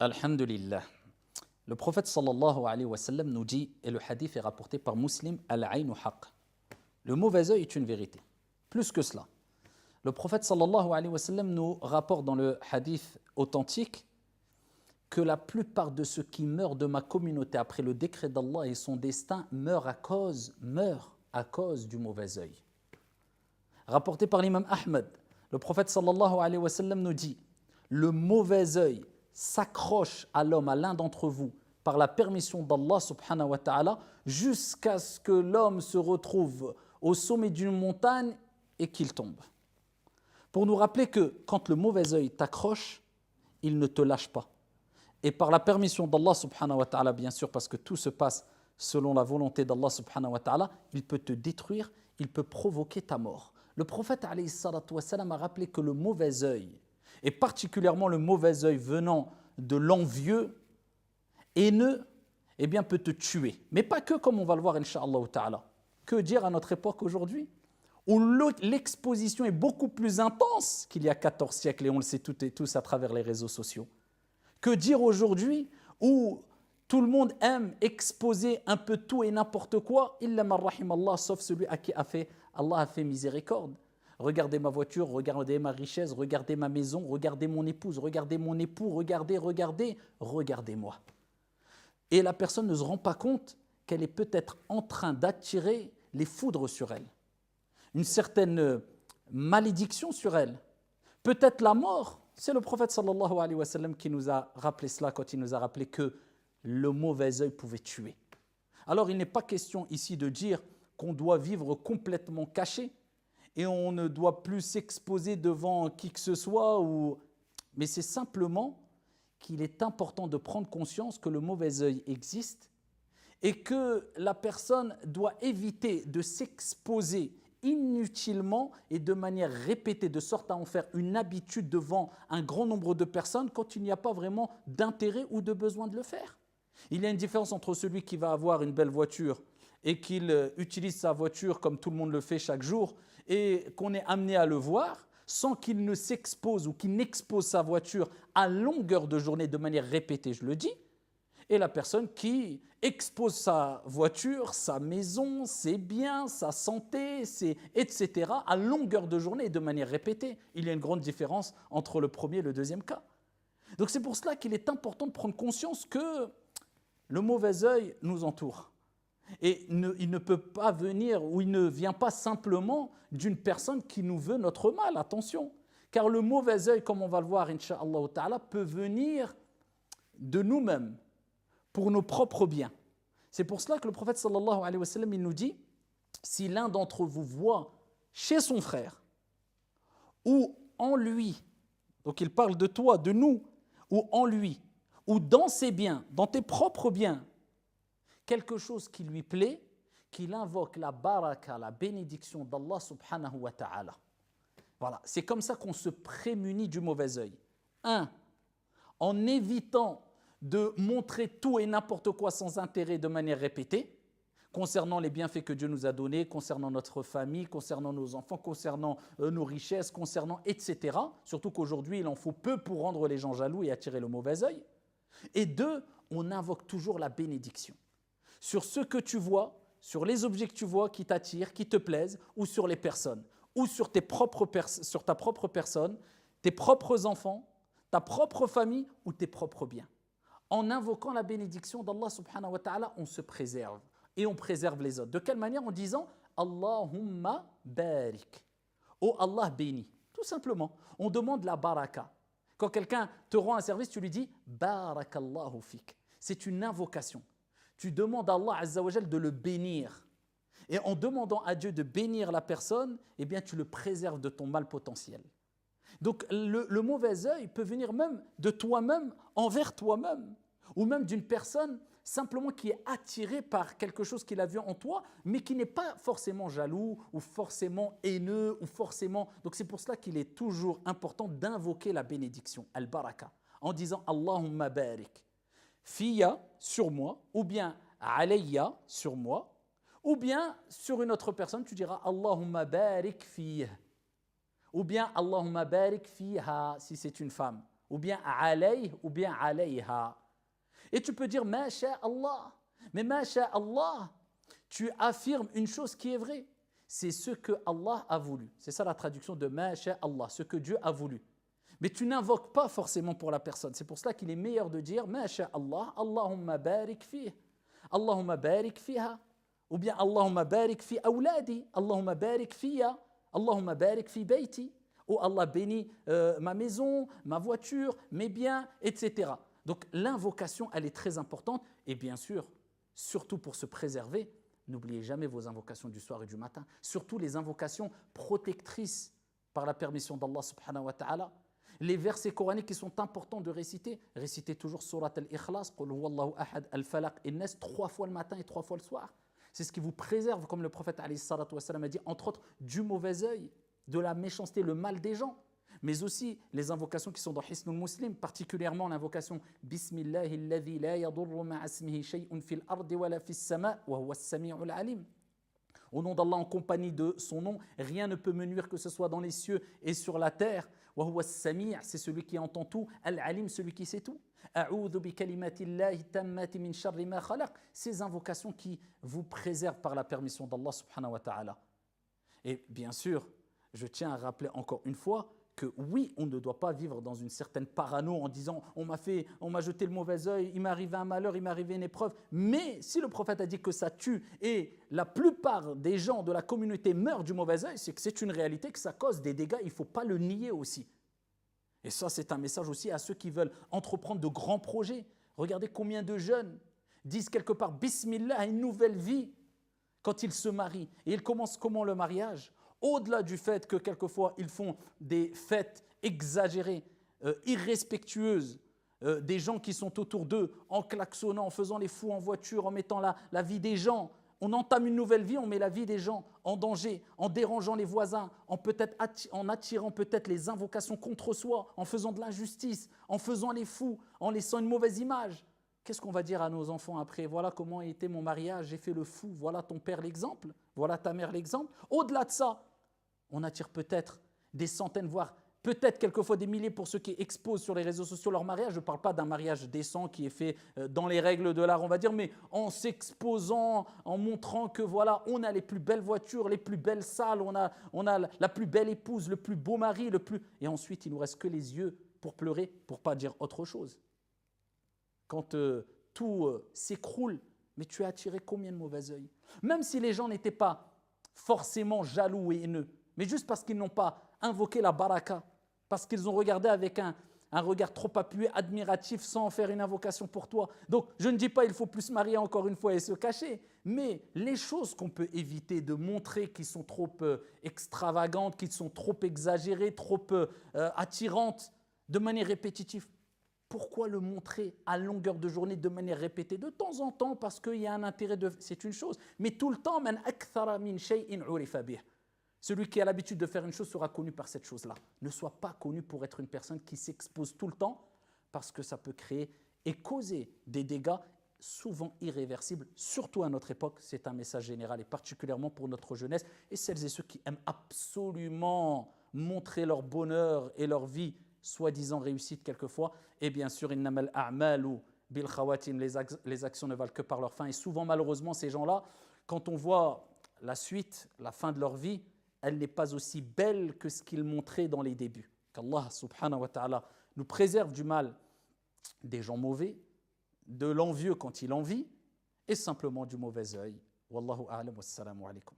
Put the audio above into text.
Alhamdulillah. Le prophète sallallahu alayhi wa sallam nous dit, et le hadith est rapporté par Muslim, Al-aynu haqq. Le mauvais œil est une vérité. Plus que cela. Le prophète sallallahu alayhi wa sallam nous rapporte dans le hadith authentique que la plupart de ceux qui meurent de ma communauté après le décret d'Allah et son destin meurent à cause du mauvais œil. Rapporté par l'imam Ahmed, le prophète sallallahu alayhi wa sallam nous dit, le mauvais œil s'accroche à l'homme, à l'un d'entre vous, par la permission d'Allah subhanahu wa ta'ala, jusqu'à ce que l'homme se retrouve au sommet d'une montagne et qu'il tombe. Pour nous rappeler que quand le mauvais œil t'accroche, il ne te lâche pas. Et par la permission d'Allah subhanahu wa ta'ala, bien sûr, parce que tout se passe selon la volonté d'Allah subhanahu wa ta'ala, il peut te détruire, il peut provoquer ta mort. Le prophète alayhi salatu wa salam a rappelé que le mauvais œil, et particulièrement le mauvais œil venant de l'envieux, haineux, eh bien peut te tuer. Mais pas que, comme on va le voir, incha'Allah ta'ala. Que dire à notre époque aujourd'hui, où l'exposition est beaucoup plus intense qu'il y a 14 siècles, et on le sait toutes et tous à travers les réseaux sociaux. Que dire aujourd'hui, où tout le monde aime exposer un peu tout et n'importe quoi, illa man rahimallah, sauf celui à qui Allah a fait miséricorde. Regardez ma voiture, regardez ma richesse, regardez ma maison, regardez mon épouse, regardez mon époux, regardez-moi. Et la personne ne se rend pas compte qu'elle est peut-être en train d'attirer les foudres sur elle, une certaine malédiction sur elle, peut-être la mort. C'est le prophète sallallahu alayhi wa sallam qui nous a rappelé cela quand il nous a rappelé que le mauvais œil pouvait tuer. Alors il n'est pas question ici de dire qu'on doit vivre complètement caché, et on ne doit plus s'exposer devant qui que ce soit, mais c'est simplement qu'il est important de prendre conscience que le mauvais œil existe et que la personne doit éviter de s'exposer inutilement et de manière répétée, de sorte à en faire une habitude devant un grand nombre de personnes quand il n'y a pas vraiment d'intérêt ou de besoin de le faire. Il y a une différence entre celui qui va avoir une belle voiture et qu'il utilise sa voiture comme tout le monde le fait chaque jour et qu'on est amené à le voir sans qu'il ne s'expose ou qu'il n'expose sa voiture à longueur de journée de manière répétée, je le dis, et la personne qui expose sa voiture, sa maison, ses biens, sa santé, etc. à longueur de journée et de manière répétée. Il y a une grande différence entre le premier et le deuxième cas. Donc c'est pour cela qu'il est important de prendre conscience que le mauvais œil nous entoure. Et il ne peut pas venir, ou il ne vient pas simplement d'une personne qui nous veut notre mal, attention. Car le mauvais œil, comme on va le voir, incha'Allah ta'ala, peut venir de nous-mêmes, pour nos propres biens. C'est pour cela que le prophète sallallahu alayhi wa sallam, il nous dit, si l'un d'entre vous voit chez son frère, ou en lui, donc il parle de toi, de nous, ou en lui, ou dans ses biens, dans tes propres biens, quelque chose qui lui plaît, qu'il invoque la baraka, la bénédiction d'Allah subhanahu wa ta'ala. Voilà, c'est comme ça qu'on se prémunit du mauvais œil. En évitant de montrer tout et n'importe quoi sans intérêt de manière répétée, concernant les bienfaits que Dieu nous a donnés, concernant notre famille, concernant nos enfants, concernant nos richesses, concernant etc. Surtout qu'aujourd'hui, il en faut peu pour rendre les gens jaloux et attirer le mauvais œil. Et 2, on invoque toujours la bénédiction. Sur ce que tu vois, sur les objets que tu vois qui t'attirent, qui te plaisent, ou sur les personnes, ou sur ta propre personne, tes propres enfants, ta propre famille ou tes propres biens. En invoquant la bénédiction d'Allah subhanahu wa ta'ala, on se préserve et on préserve les autres. De quelle manière? En disant Allahumma barik. Oh Allah béni. Tout simplement. On demande la baraka. Quand quelqu'un te rend un service, tu lui dis barakallahu fik. C'est une invocation. Tu demandes à Allah azza wa jal de le bénir. Et en demandant à Dieu de bénir la personne, eh bien tu le préserves de ton mal potentiel. Donc le mauvais œil peut venir même de toi-même envers toi-même, ou même d'une personne simplement qui est attirée par quelque chose qu'il a vu en toi, mais qui n'est pas forcément jaloux, ou forcément haineux, ou forcément... Donc c'est pour cela qu'il est toujours important d'invoquer la bénédiction, al-baraka, en disant Allahumma barik, fiya, sur moi, ou bien alayya, sur moi, ou bien sur une autre personne, tu diras Allahumma barik fiyah. Ou bien Allahumma barik fiha si c'est une femme. ou bien alayh, ou bien alayha. Et tu peux dire ma sha Allah. Mais ma sha Allah, tu affirmes une chose qui est vraie. C'est ce que Allah a voulu. C'est ça la traduction de ma sha Allah, ce que Dieu a voulu. Mais tu n'invoques pas forcément pour la personne. C'est pour cela qu'il est meilleur de dire ma sha Allah, Allahumma barik fih, Allahumma barik fiha, ou bien Allahumma barik fi awladi, Allahumma barik fiya, Allahumma barik fi bayti. Oh Allah bénit ma maison, ma voiture, mes biens, etc. Donc l'invocation, elle est très importante. Et bien sûr, surtout pour se préserver, n'oubliez jamais vos invocations du soir et du matin. Surtout les invocations protectrices par la permission d'Allah subhanahu wa ta'ala. Les versets coraniques qui sont importants de réciter, récitez toujours Surat al-Ikhlas, Qul huwallahu ahad, al-Falaq, al-Nas, 3 fois le matin et 3 fois le soir. C'est ce qui vous préserve, comme le prophète alayhi salatu wassalam a dit, entre autres, du mauvais œil, de la méchanceté, le mal des gens. Mais aussi les invocations qui sont dans Hisnul Muslim, particulièrement l'invocation Bismillahi alladhi la yadurru ma'a ismihi shay'un fil ardi wa la fis sama' wa huwa as-sami'ul alim. Au nom d'Allah, en compagnie de son nom, rien ne peut me nuire que ce soit dans les cieux et sur la terre. Wa huwa as-sami', c'est celui qui entend tout, al-alim, celui qui sait tout. A'udhu bi kalimatillahi tammati min sharri ma khalaq. Ces invocations qui vous préservent par la permission d'Allah subhanahu wa ta'ala. Et bien sûr, je tiens à rappeler encore une fois que oui, on ne doit pas vivre dans une certaine parano en disant on m'a jeté le mauvais œil, il m'est arrivé un malheur, il m'est arrivé une épreuve. Mais si le prophète a dit que ça tue et la plupart des gens de la communauté meurent du mauvais œil, c'est que c'est une réalité, que ça cause des dégâts, il ne faut pas le nier aussi. Et ça, c'est un message aussi à ceux qui veulent entreprendre de grands projets. Regardez combien de jeunes disent quelque part Bismillah, une nouvelle vie quand ils se marient. Et ils commencent comment le mariage ? Au-delà du fait que quelquefois ils font des fêtes exagérées, irrespectueuses, des gens qui sont autour d'eux, en klaxonnant, en faisant les fous en voiture, en mettant la vie des gens. On entame une nouvelle vie, on met la vie des gens en danger, en dérangeant les voisins, en attirant peut-être les invocations contre soi, en faisant de l'injustice, en faisant les fous, en laissant une mauvaise image. Qu'est-ce qu'on va dire à nos enfants après? Voilà comment a été mon mariage, j'ai fait le fou, voilà ton père l'exemple, voilà ta mère l'exemple. Au-delà de ça, on attire peut-être des centaines, voire peut-être quelquefois des milliers pour ceux qui exposent sur les réseaux sociaux leur mariage. Je ne parle pas d'un mariage décent qui est fait dans les règles de l'art, on va dire, mais en s'exposant, en montrant que voilà, on a les plus belles voitures, les plus belles salles, on a la plus belle épouse, le plus beau mari, et ensuite il ne nous reste que les yeux pour pleurer, pour ne pas dire autre chose. Quand tout s'écroule, mais tu as attiré combien de mauvais œil? Même si les gens n'étaient pas forcément jaloux et haineux, mais juste parce qu'ils n'ont pas invoqué la baraka, parce qu'ils ont regardé avec un regard trop appuyé, admiratif, sans faire une invocation pour toi. Donc, je ne dis pas qu'il faut plus se marier encore une fois et se cacher, mais les choses qu'on peut éviter de montrer qui sont trop extravagantes, qui sont trop exagérées, trop attirantes, de manière répétitive, pourquoi le montrer à longueur de journée de manière répétée? De temps en temps, parce qu'il y a un intérêt, c'est une chose, mais tout le temps, man akthara min shay'in urifa bih. Celui qui a l'habitude de faire une chose sera connu par cette chose-là. Ne sois pas connu pour être une personne qui s'expose tout le temps parce que ça peut créer et causer des dégâts souvent irréversibles, surtout à notre époque. C'est un message général et particulièrement pour notre jeunesse et celles et ceux qui aiment absolument montrer leur bonheur et leur vie, soi-disant réussite quelquefois. Et bien sûr, innamal a'malu bil khawatim, les actions ne valent que par leur fin. Et souvent, malheureusement, ces gens-là, quand on voit la suite, la fin de leur vie, elle n'est pas aussi belle que ce qu'il montrait dans les débuts. Qu'Allah subhanahu wa ta'ala nous préserve du mal des gens mauvais, de l'envieux quand il envie, et simplement du mauvais œil. Wallahu a'lam, wassalamu alaikum.